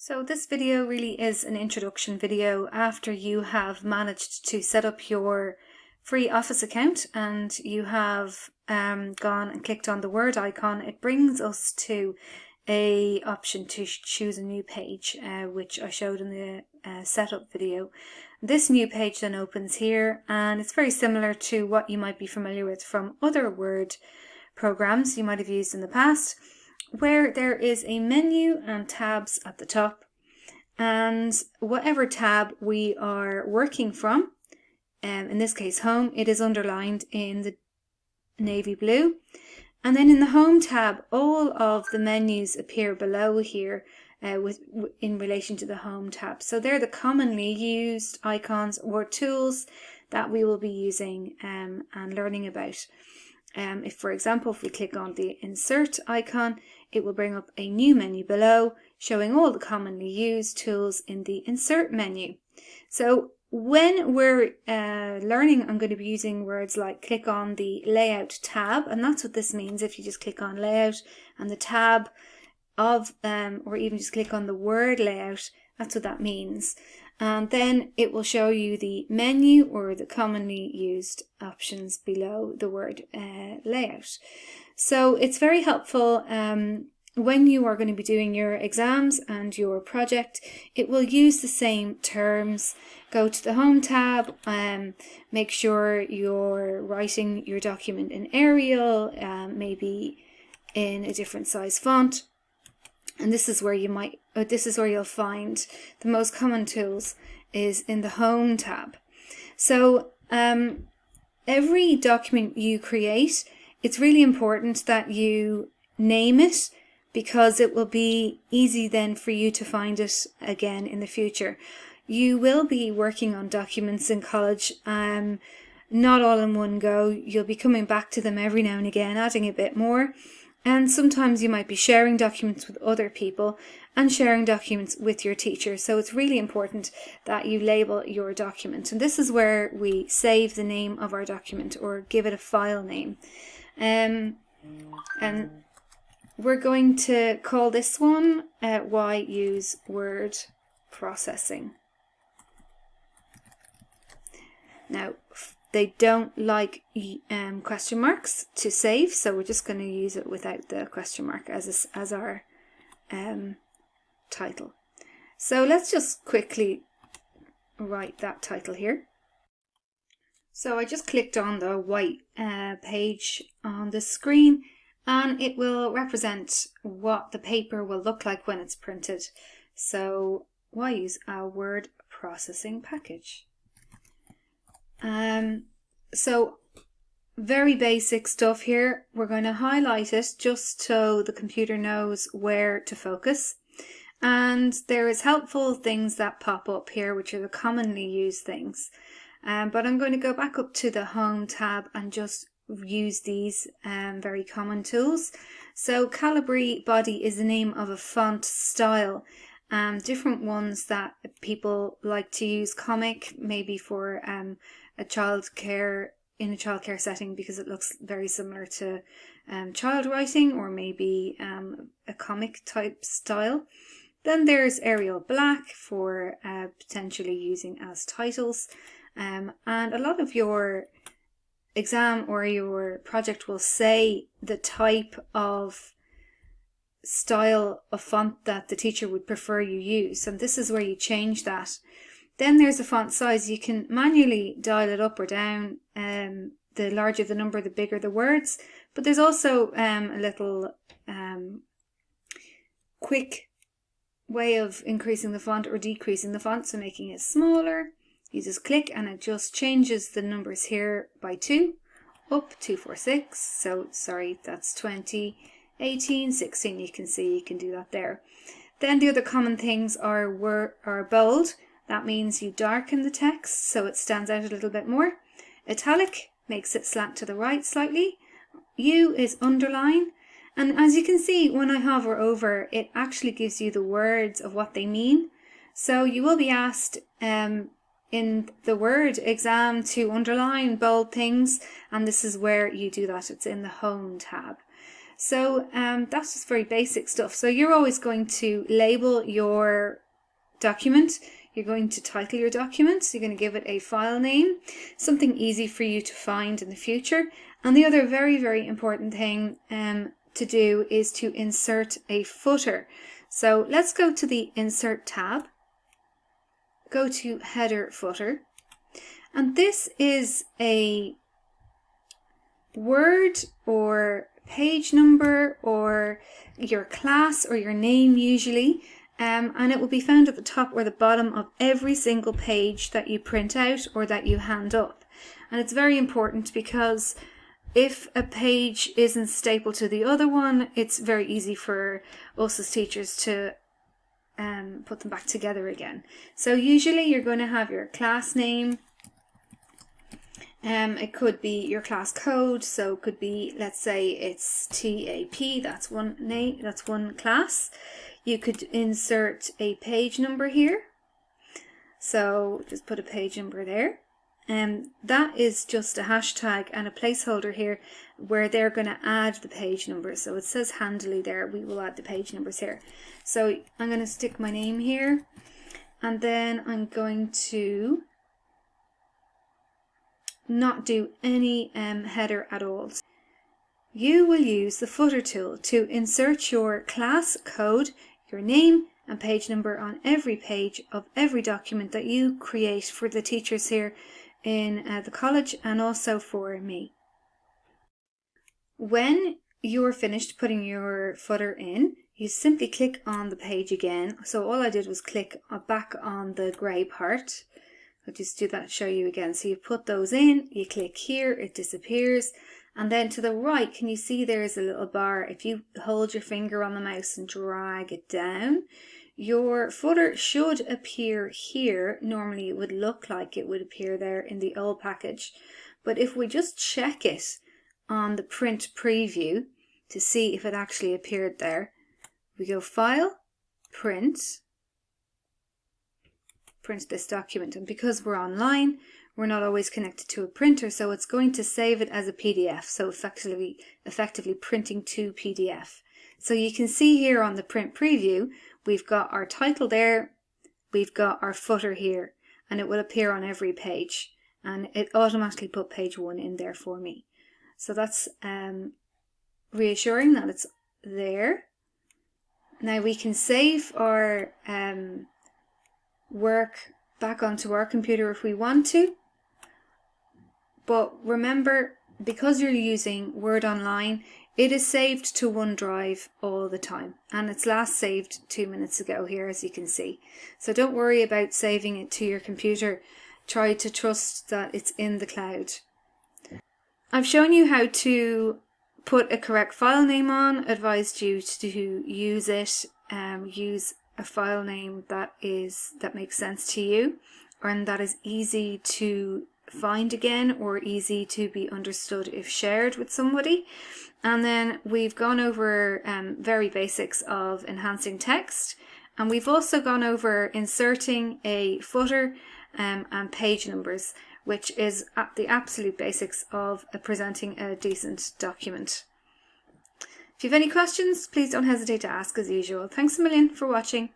So this video really is an introduction video after you have managed to set up your free Office account and you have gone and clicked on the Word icon. It brings us to a option to choose a new page, which I showed in the setup video. This new page then opens here, and it's very similar to what you might be familiar with from other Word programs you might have used in the past, where there is a menu and tabs at the top, and whatever tab we are working from, in this case home, it is underlined in the navy blue, and then in the home tab all of the menus appear below here in relation to the home tab. So they're the commonly used icons or tools that we will be using and learning about. If, for example, if we click on the insert icon, it will bring up a new menu below showing all the commonly used tools in the insert menu. So when we're learning, I'm going to be using words like click on the layout tab, and that's what this means. If you just click on layout and the tab of, or even just click on the word layout, that's what that means. And then it will show you the menu or the commonly used options below the word layout. So it's very helpful when you are going to be doing your exams and your project. It will use the same terms. Go to the home tab, make sure you're writing your document in Arial, maybe in a different size font. And this is where you'll find the most common tools is in the home tab. So every document you create, it's really important that you name it, because it will be easy then for you to find it again in the future. You will be working on documents in college, not all in one go. You'll be coming back to them every now and again, adding a bit more. And sometimes you might be sharing documents with other people and sharing documents with your teacher. So it's really important that you label your document. And this is where we save the name of our document or give it a file name. And we're going to call this one Why Use Word Processing. Now, they don't like question marks to save, so we're just going to use it without the question mark as our title. So let's just quickly write that title here. So I just clicked on the white page on the screen, and it will represent what the paper will look like when it's printed. So why use a word processing package? So very basic stuff here. We're going to highlight it just so the computer knows where to focus. And there is helpful things that pop up here, which are the commonly used things. But I'm going to go back up to the home tab and just use these very common tools. So Calibri Body is the name of a font style. Different ones that people like to use. Comic, maybe for a childcare setting, because it looks very similar to child writing, or maybe a comic type style. Then there's Arial Black for potentially using as titles, and a lot of your exam or your project will say the type of style of font that the teacher would prefer you use, and this is where you change that. Then there's a font size. You can manually dial it up or down. The larger the number, the bigger the words. But there's also a little quick way of increasing the font or decreasing the font, so making it smaller. You just click and it just changes the numbers here by 2, up 2, 4, 6. So sorry, that's 20, 18, 16. You can see you can do that there. Then the other common things are bold. That means you darken the text so it stands out a little bit more. Italic makes it slant to the right slightly. U is underline. And as you can see, when I hover over, it actually gives you the words of what they mean. So you will be asked in the Word exam to underline bold things, and this is where you do that. It's in the Home tab. So that's just very basic stuff. So you're always going to label your document. You're going to title your document. So you're going to give it a file name, something easy for you to find in the future. And the other very, very important thing to do is to insert a footer. So let's go to the Insert tab, go to Header Footer, and this is a word or page number or your class or your name usually, and it will be found at the top or the bottom of every single page that you print out or that you hand up. And it's very important because if a page isn't stapled to the other one, it's very easy for us as teachers to put them back together again. So usually you're going to have your class name. It could be your class code, so it could be, let's say it's TAP, that's one name, that's one class. You could insert a page number here, so just put a page number there. That is just a hashtag and a placeholder here where they're going to add the page numbers. So it says handily there, we will add the page numbers here. So I'm going to stick my name here, and then I'm going to not do any header at all. You will use the footer tool to insert your class code, your name and page number on every page of every document that you create for the teachers here in the college and also for me. When you're finished putting your footer in, you simply click on the page again. So all I did was click back on the grey part. I'll just do that, show you again. So you put those in, you click here, it disappears, and then to the right, can you see there's a little bar? If you hold your finger on the mouse and drag it down, your footer should appear here. Normally it would look like it would appear there in the old package, but if we just check it on the print preview to see if it actually appeared there, we go File, Print this document, and because we're online, we're not always connected to a printer, so it's going to save it as a PDF, so effectively printing to PDF. So you can see here on the print preview, we've got our title there, we've got our footer here, and it will appear on every page, and it automatically put page 1 in there for me. So that's reassuring that it's there. Now we can save our work back onto our computer if we want to, but remember, because you're using Word Online, it is saved to OneDrive all the time, and it's last saved 2 minutes ago here, as you can see. So don't worry about saving it to your computer. Try to trust that it's in the cloud. I've shown you how to put a correct file name on, advised you to use it, use a file name that makes sense to you and that is easy to find again or easy to be understood if shared with somebody. And then we've gone over very basics of enhancing text, and we've also gone over inserting a footer and page numbers, which is at the absolute basics of presenting a decent document. If you have any questions, please don't hesitate to ask as usual. Thanks a million for watching.